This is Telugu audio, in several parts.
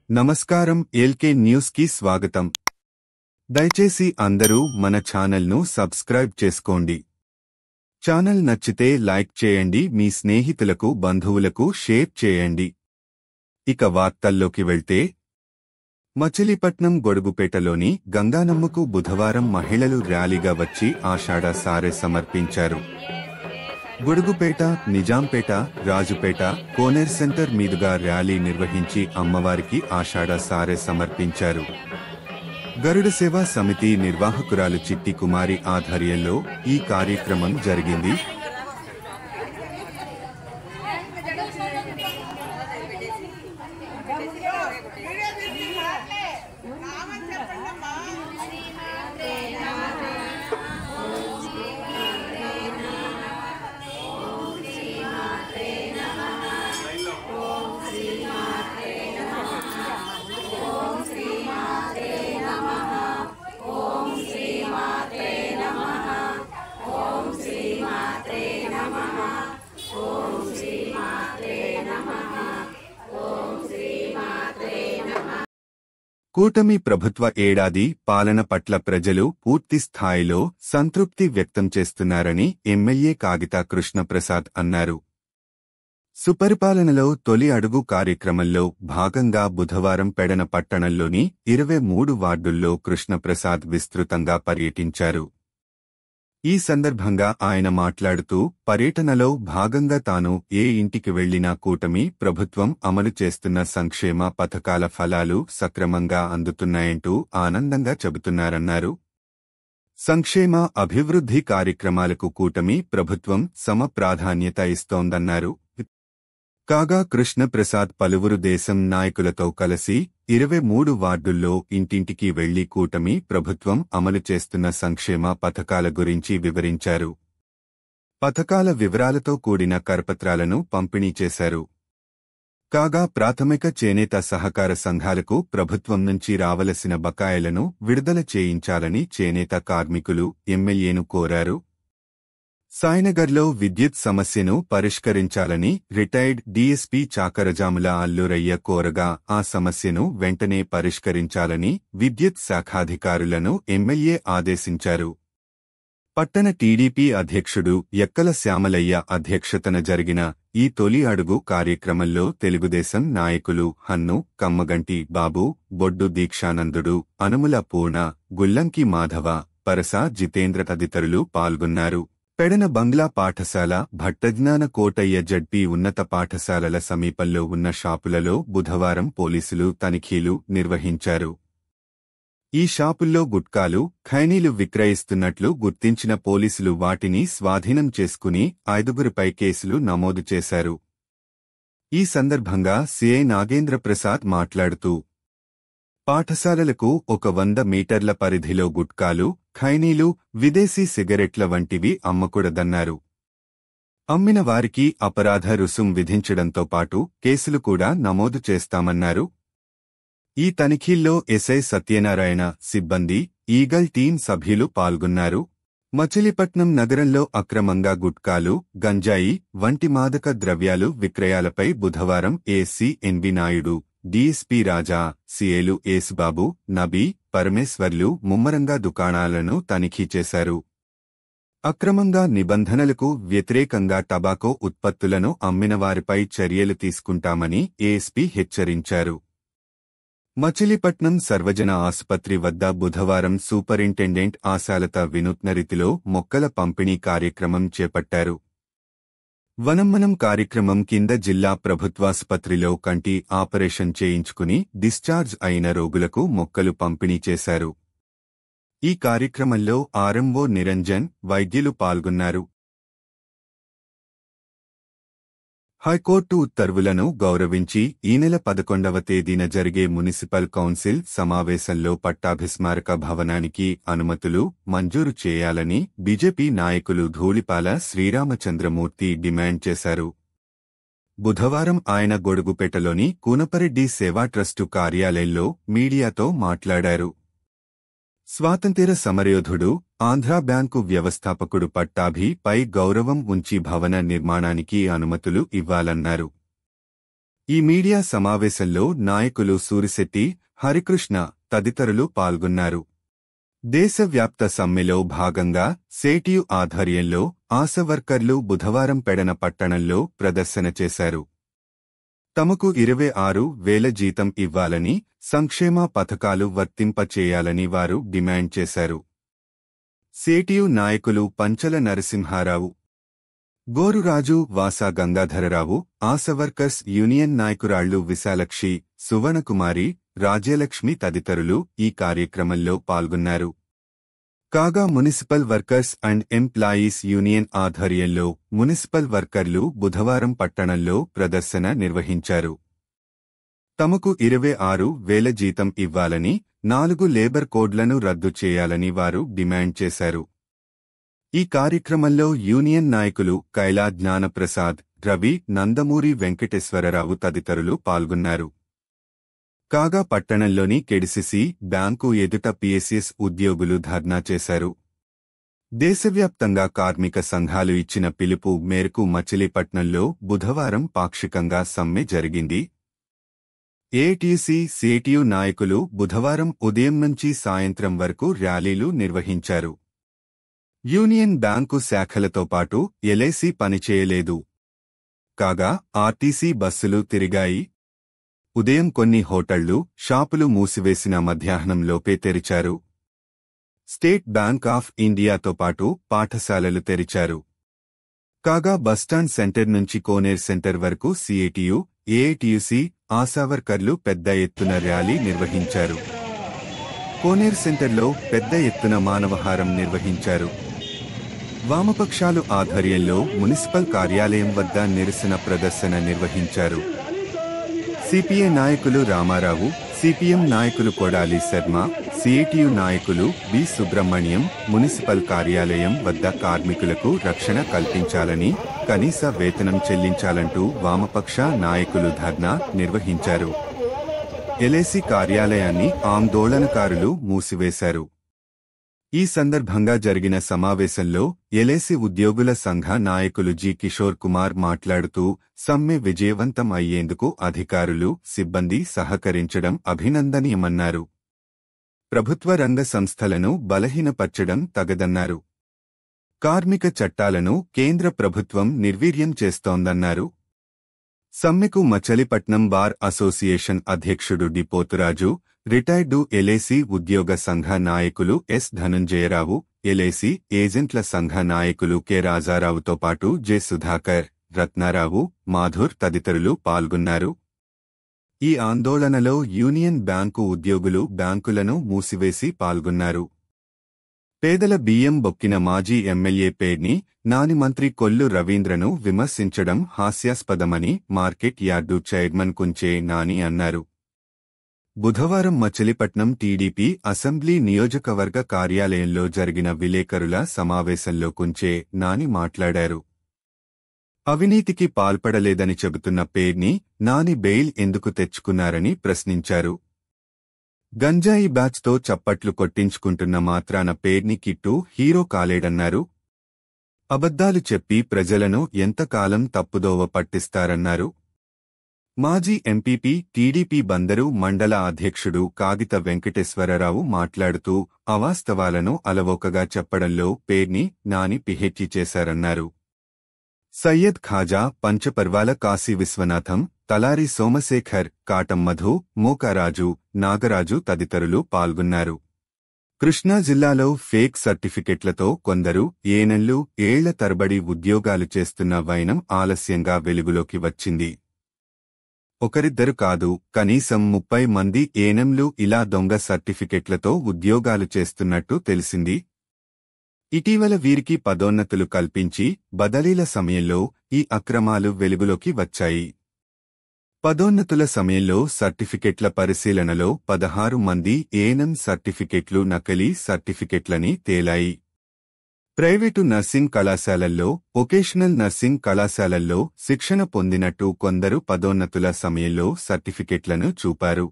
నమస్కారం. ఎల్కే న్యూస్ కి స్వాగతం. దయచేసి అందరూ మన ఛానల్ను సబ్స్క్రైబ్ చేసుకోండి. ఛానల్ నచ్చితే లైక్ చేయండి, మీ స్నేహితులకు బంధువులకు షేర్ చేయండి. ఇక వార్తల్లోకి వెళ్తే, మచిలీపట్నం గొడుగుపేటలోని గంగానమ్మకు బుధవారం మహిళలు ర్యాలీగా వచ్చి ఆషాఢ సారె సమర్పించారు. గొడుగుపేట, నిజాంపేట, రాజుపేట, కోనేర్ సెంటర్ మీదుగా ర్యాలీ నిర్వహించి అమ్మవారికి ఆషాఢ సారె సమర్పించారు. గరుడ సేవా సమితి నిర్వాహకురాలు చిట్టి కుమారి ఆధ్వర్యంలో ఈ కార్యక్రమం జరిగింది. కూటమి ప్రభుత్వ ఏడాది పాలన పట్ల ప్రజలు పూర్తి స్థాయిలో సంతృప్తి వ్యక్తం చేస్తున్నారని ఎమ్మెల్యే కాగితా కృష్ణప్రసాద్ అన్నారు. సుపరిపాలనలో తొలి అడుగు కార్యక్రమంలో భాగంగా బుధవారం పెడన పట్టణంలోని 23 వార్డుల్లో కృష్ణప్రసాద్ విస్తృతంగా పర్యటించారు. ఈ సందర్భంగా ఆయన మాట్లాడుతూ, పర్యటనలో భాగంగా తాను ఏ ఇంటికి వెళ్లినా కూటమి ప్రభుత్వం అమలు చేస్తున్న సంక్షేమ పథకాల ఫలాలు సక్రమంగా అందుతున్నాయంటూ ఆనందంగా చెబుతున్నారన్నారు. సంక్షేమ అభివృద్ధి కార్యక్రమాలకు కూటమి ప్రభుత్వం సమ ప్రాధాన్యత ఇస్తోందన్నారు. కాగా కృష్ణప్రసాద్ పలువురు దేశం నాయకులతో కలిసి 23 వార్డుల్లో ఇంటింటికి వెళ్లి కూటమి ప్రభుత్వం అమలు చేస్తున్న సంక్షేమ పథకాల గురించి వివరించారు. పథకాల వివరాలతో కూడిన కరపత్రాలను పంపిణీ చేశారు. కాగా ప్రాథమిక చేనేత సహకార సంఘాలకు ప్రభుత్వం నుంచి రావలసిన బకాయిలను విడుదల చేయించాలని చేనేత కార్మికులు ఎమ్మెల్యేను కోరారు. సాయినగర్లో విద్యుత్ సమస్యను పరిష్కరించాలని రిటైర్డ్ డీఎస్పీ చాకరజాముల అల్లూరయ్య కోరగా ఆ సమస్యను వెంటనే పరిష్కరించాలని విద్యుత్ శాఖాధికారులను ఎమ్మెల్యే ఆదేశించారు. పట్టణ టీడీపీ అధ్యక్షుడు యక్కల శ్యామలయ్య అధ్యక్షతన జరిగిన ఈ తొలి అడుగు కార్యక్రమంలో తెలుగుదేశం నాయకులు హన్ను, కమ్మగంటి బాబు, బొడ్డు దీక్షానందుడు, అనుముల పూర్ణ, గుల్లంకి మాధవ, పరస జితేంద్ర తదితరులు పాల్గొన్నారు. పెడన బంగ్లా పాఠశాల, భట్టజ్ఞాన కోటయ్య జడ్పీ ఉన్నత పాఠశాలల సమీపంలో ఉన్న షాపులలో బుధవారం పోలీసులు తనిఖీలు నిర్వహించారు. ఈ షాపుల్లో గుట్కాలు, ఖైనీలు విక్రయిస్తున్నట్లు గుర్తించిన పోలీసులు వాటిని స్వాధీనం చేసుకుని 5గురిపై కేసులు నమోదు చేశారు. ఈ సందర్భంగా సిఐ నాగేంద్ర ప్రసాద్ మాట్లాడుతూ, పాఠశాలలకు ఒక 100 మీటర్ల పరిధిలో గుట్కాలు, ఖైనీలు, విదేశీ సిగరెట్ల వంటివి అమ్మకూడదన్నారు. అమ్మిన వారికి అపరాధ రుసుం విధించడంతో పాటు కేసులు కూడా నమోదు చేస్తామన్నారు. ఈ తనిఖీల్లో ఎస్ఐ సత్యనారాయణ, సిబ్బంది, ఈగల్ టీం సభ్యులు పాల్గొన్నారు. మచిలీపట్నం నగరంలో అక్రమంగా గుట్కాలు, గంజాయి వంటి మాదక ద్రవ్యాలు విక్రయాలపై బుధవారం ఏఎస్సీ ఎన్వి నాయుడు, డీఎస్పీ రాజా, సిఏలు ఏసుబాబు, నబీ, పరమేశ్వర్లు ముమ్మరంగా దుకాణాలను తనిఖీ చేశారు. అక్రమంగా నిబంధనలకు వ్యతిరేకంగా టబాకో ఉత్పత్తులను అమ్మినవారిపై చర్యలు తీసుకుంటామని ఏఎస్పీ హెచ్చరించారు. మచిలీపట్నం సర్వజన ఆసుపత్రి వద్ద బుధవారం సూపరింటెండెంట్ ఆశాలత వినూత్న రీతిలో మొక్కల పంపిణీ కార్యక్రమం చేపట్టారు. వనమ్మనం కార్యక్రమం కింద జిల్లా ప్రభుత్వాసుపత్రిలో కంటి ఆపరేషన్ చేయించుకుని డిశ్చార్జ్ అయిన రోగులకు మొక్కలు పంపిణీ చేశారు. ఈ కార్యక్రమంలో ఆర్ఎంఓ నిరంజన్, వైద్యులు పాల్గొన్నారు. హైకోర్టు ఉత్తర్వులను గౌరవించి ఈ నెల 11వ తేదీన జరిగే మున్సిపల్ కౌన్సిల్ సమావేశంలో పట్టాభిస్మారక భవనానికి అనుమతులు మంజూరు చేయాలని బీజేపీ నాయకులు ధూళిపాల శ్రీరామచంద్రమూర్తి డిమాండ్ చేశారు. బుధవారం ఆయన గొడుగుపేటలోని కూనపరెడ్డి సేవా ట్రస్టు కార్యాలయంలో మీడియాతో మాట్లాడారు. స్వాతంత్ర్య సమరయోధుడు, ఆంధ్రా బ్యాంకు వ్యవస్థాపకుడు పట్టాభి పై గౌరవం ఉంచి భవన నిర్మాణానికి అనుమతులు ఇవ్వాలన్నారు. ఈ మీడియా సమావేశంలో నాయకులు సూరిశెట్టి, హరికృష్ణ తదితరులు పాల్గొన్నారు. దేశవ్యాప్త సమ్మెలో భాగంగా సేటియు ఆధ్వర్యంలో ఆశా వర్కర్లు బుధవారం పెడన పట్టణంలో ప్రదర్శన చేశారు. తమకు 26,000 జీతం ఇవ్వాలని, సంక్షేమ పథకాలు వర్తింపచేయాలని వారు డిమాండ్ చేశారు. సేటియు నాయకులు పంచల నరసింహారావు, గోరురాజు, వాసా గంగాధరరావు, ఆశా వర్కర్స్ యూనియన్ నాయకురాళ్లు విశాలక్షి, సువర్ణకుమారి, రాజ్యలక్ష్మి తదితరులు ఈ కార్యక్రమంలో పాల్గొన్నారు. కాగా municipal workers and employees union ఆధ్వర్యంలో మున్సిపల్ వర్కర్లు బుధవారం పట్టణంలో ప్రదర్శన నిర్వహించారు. తమకు 26,000 జీతం ఇవ్వాలని, 4 లేబర్ కోడ్లను రద్దు చేయాలని వారు డిమాండ్ చేశారు. ఈ కార్యక్రమంలో యూనియన్ నాయకులు కైలా జ్ఞానప్రసాద్, రవి, నందమూరి వెంకటేశ్వరరావు తదితరులు పాల్గొన్నారు. కాగా పట్టణంలోని కెడిసిసి బ్యాంకు ఎదుట పిఎస్ఎస్ ఉద్యోగులు ధర్నా చేశారు. దేశవ్యాప్తంగా కార్మిక సంఘాలు ఇచ్చిన పిలుపు మేరకు మచిలీపట్నంలో బుధవారం పాక్షికంగా సమ్మె జరిగింది. ఏఐటీయూసీ, సిఐటియు నాయకులు బుధవారం ఉదయం నుంచి సాయంత్రం వరకు ర్యాలీలు నిర్వహించారు. యూనియన్ బ్యాంకు శాఖలతో పాటు ఎల్ఐసి పనిచేయలేదు. కాగా ఆర్టీసీ బస్సులు తిరిగాయి. ఉదయం కొన్ని హోటళ్లు, షాపులు మూసివేసిన మధ్యాహ్నంలోపే తెరిచారు. స్టేట్ బ్యాంక్ ఆఫ్ ఇండియాతో పాటు పాఠశాలలు తెరిచారు. కాగా బస్టాండ్ సెంటర్ నుంచి కోనేర్ సెంటర్ వరకు సిఐటియు, ఏఐటియుసి, ఆశా వర్కర్లు పెద్ద ఎత్తున ర్యాలీ నిర్వహించారు. కోనేర్ సెంటర్లో పెద్ద ఎత్తున మానవహారం నిర్వహించారు. వామపక్షాలు ఆధ్వర్యంలో మున్సిపల్ కార్యాలయం వద్ద నిరసన ప్రదర్శన నిర్వహించారు. సిపిఐ నాయకులు రామారావు, సిపిఎం నాయకులు కొడాలి శర్మ, సిఐటియు నాయకులు బి సుబ్రహ్మణ్యం మున్సిపల్ కార్యాలయం వద్ద కార్మికులకు రక్షణ కల్పించాలని, కనీస వేతనం చెల్లించాలంటూ వామపక్ష నాయకులు ధర్నా నిర్వహించారు. ఎల్ఐసి కార్యాలయాన్ని ఆందోళనకారులు మూసివేశారు. ఈ సందర్భంగా జరిగిన సమావేశంలో ఎల్ఐసి ఉద్యోగుల సంఘ నాయకులు జి కిషోర్ కుమార్ మాట్లాడుతూ సమ్మె విజయవంతం అయ్యేందుకు అధికారులు, సిబ్బంది సహకరించడం అభినందనీయమన్నారు. ప్రభుత్వ రంగ సంస్థలను బలహీనపర్చడం తగదన్నారు. కార్మిక చట్టాలను కేంద్ర ప్రభుత్వం నిర్వీర్యం చేస్తోందన్నారు. సమ్మెకు మచిలీపట్నం బార్ అసోసియేషన్ అధ్యక్షుడు డి పోతురాజు, రిటైర్డు ఎల్ఐసి ఉద్యోగ సంఘ నాయకులు ఎస్ ధనుంజయరావు, ఎల్ఐసి ఏజెంట్ల సంఘ నాయకులు కె రాజారావుతో పాటు జె సుధాకర్, రత్నారావు, మాధుర్ తదితరులు పాల్గొన్నారు. ఈ ఆందోళనలో యూనియన్ బ్యాంకు ఉద్యోగులు బ్యాంకులను మూసివేసి పాల్గొన్నారు. పేదల బియ్యం బొక్కిన మాజీ ఎమ్మెల్యే పేర్ని నాని మంత్రి కొల్లు రవీంద్రను విమర్శించడం హాస్యాస్పదమని market yard chairman Kunche Nani అన్నారు. బుధవారం మచిలీపట్నం టీడీపీ అసెంబ్లీ నియోజకవర్గ కార్యాలయంలో జరిగిన విలేకరుల సమావేశంలో కుంచే నాని మాట్లాడారు. అవినీతికి పాల్పడలేదని చెబుతున్న పేర్ని నాని బెయిల్ ఎందుకు తెచ్చుకున్నారని ప్రశ్నించారు. గంజాయి బ్యాచ్తో చప్పట్లు కొట్టించుకుంటున్న మాత్రాన పేర్ని కిట్టు హీరో కాలేడన్నారు. అబద్ధాలు చెప్పి ప్రజలను ఎంతకాలం తప్పుదోవ పట్టిస్తారన్నారు. మాజీ ఎంపీపీ, టీడీపీ బందరు మండల అధ్యక్షుడు కాగిత వెంకటేశ్వరరావు మాట్లాడుతూ అవాస్తవాలను అలవోకగా చెప్పడంలో పేర్ని నాని పిహెచ్డి చేశారన్నారు. సయ్యద్ ఖాజా, పంచపర్వాల కాశీ విశ్వనాథం, తలారి సోమశేఖర్, కాటం మధు, మూకారాజు, నాగరాజు తదితరులు పాల్గొన్నారు. కృష్ణా జిల్లాలో ఫేక్ సర్టిఫికెట్లతో కొందరు ఏనెళ్లు, ఏళ్ల తరబడి ఉద్యోగాలు చేస్తున్న వైనం ఆలస్యంగా వెలుగులోకి వచ్చింది. ఒకరిద్దరు కాదు, కనీసం 30 మంది ఏఎన్ఎంలు ఇలా దొంగ సర్టిఫికెట్లతో ఉద్యోగాలు చేస్తున్నట్టు తెలిసింది. ఇటీవల వీరికి పదోన్నతులు కల్పించి బదిలీల సమయంలో ఈ అక్రమాలు వెలుగులోకి వచ్చాయి. పదోన్నతుల సమయంలో సర్టిఫికెట్ల పరిశీలనలో 16 మంది ఏఎన్ఎం సర్టిఫికెట్లు నకిలీ సర్టిఫికెట్లని తేలాయి. ప్రైవేటు నర్సింగ్ కళాశాలల్లో, వొకేషనల్ నర్సింగ్ కళాశాలల్లో శిక్షణ పొందినట్టు కొందరు పదోన్నతుల సమయంలో సర్టిఫికెట్లను చూపారు.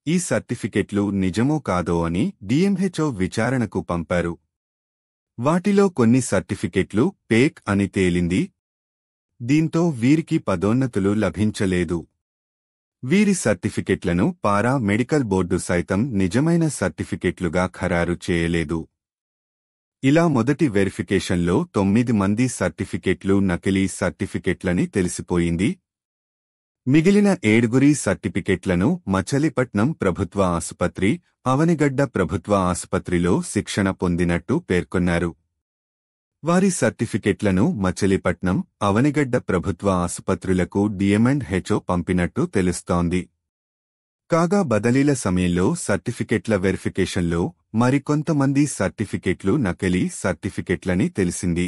ఈ సర్టిఫికెట్లు నిజమో కాదో అని డిఎంహెచ్ఓ విచారణకు పంపారు. వాటిలో కొన్ని సర్టిఫికెట్లు ఫేక్ అని తేలింది. దీంతో వీరికి పదోన్నతులు లభించలేదు. వీరి సర్టిఫికెట్లను పారా మెడికల్ బోర్డు సైతం నిజమైన సర్టిఫికెట్లుగా ఖరారు చేయలేదు. ఇలా మొదటి వెరిఫికేషన్లో 9 మంది సర్టిఫికెట్లు నకిలీ సర్టిఫికెట్లని తెలిసిపోయింది. మిగిలిన 7 సర్టిఫికెట్లను మచిలీపట్నం ప్రభుత్వ ఆసుపత్రి, అవనిగడ్డ ప్రభుత్వ ఆసుపత్రిలో శిక్షణ పొందినట్టు పేర్కొన్నారు. వారి సర్టిఫికెట్లను మచిలీపట్నం, అవనిగడ్డ ప్రభుత్వ ఆసుపత్రులకు DM&HO పంపినట్టు తెలుస్తోంది. కాగా బదిలీల సమయంలో సర్టిఫికెట్ల వెరిఫికేషన్లో మరికొంతమంది సర్టిఫికెట్లు నకిలీ సర్టిఫికెట్లని తెలిసింది.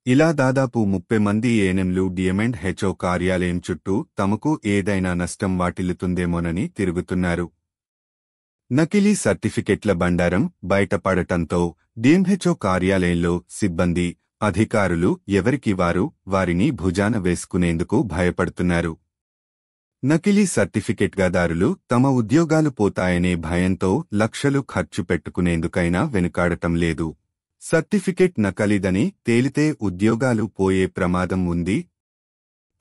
ఇలా దాదాపు 30 మంది ఏఎన్ఎంలు DM&HO కార్యాలయం చుట్టూ తమకు ఏదైనా నష్టం వాటిల్లుతుందేమోనని తిరుగుతున్నారు. నకిలీ సర్టిఫికెట్ల బండారం బయటపడటంతో DMHO కార్యాలయంలో సిబ్బంది, అధికారులు ఎవరికి వారు వారిని భుజాన వేసుకునేందుకు భయపడుతున్నారు. నకిలీ సర్టిఫికెట్దారులు తమ ఉద్యోగాలు పోతాయనే భయంతో లక్షలు ఖర్చు పెట్టుకునేందుకైనా వెనుకాడటం లేదు. సర్టిఫికెట్ నకిలీదని తేలితే ఉద్యోగాలు పోయే ప్రమాదం ఉంది.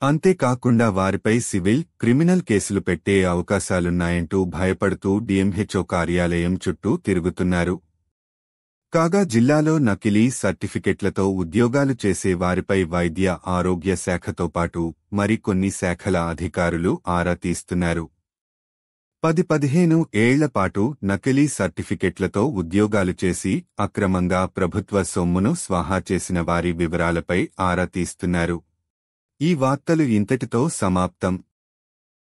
అంతేకాకుండా వారిపై సివిల్, క్రిమినల్ కేసులు పెట్టే అవకాశాలున్నాయంటూ భయపడుతూ DMHO కార్యాలయం చుట్టూ తిరుగుతున్నారు. కాగా జిల్లాలో నకిలీ సర్టిఫికెట్లతో ఉద్యోగాలు చేసే వారిపై వైద్య ఆరోగ్య శాఖతో పాటు మరికొన్ని శాఖల అధికారులు ఆరా తీస్తున్నారు. 10-15 ఏళ్ల పాటు నకిలీ సర్టిఫికెట్లతో ఉద్యోగాలు చేసి అక్రమంగా ప్రభుత్వ సొమ్మును స్వాహా చేసిన వారి వివరాలపై ఆరా తీస్తున్నారు. ఈ వార్తలు ఇంతటితో సమాప్తం.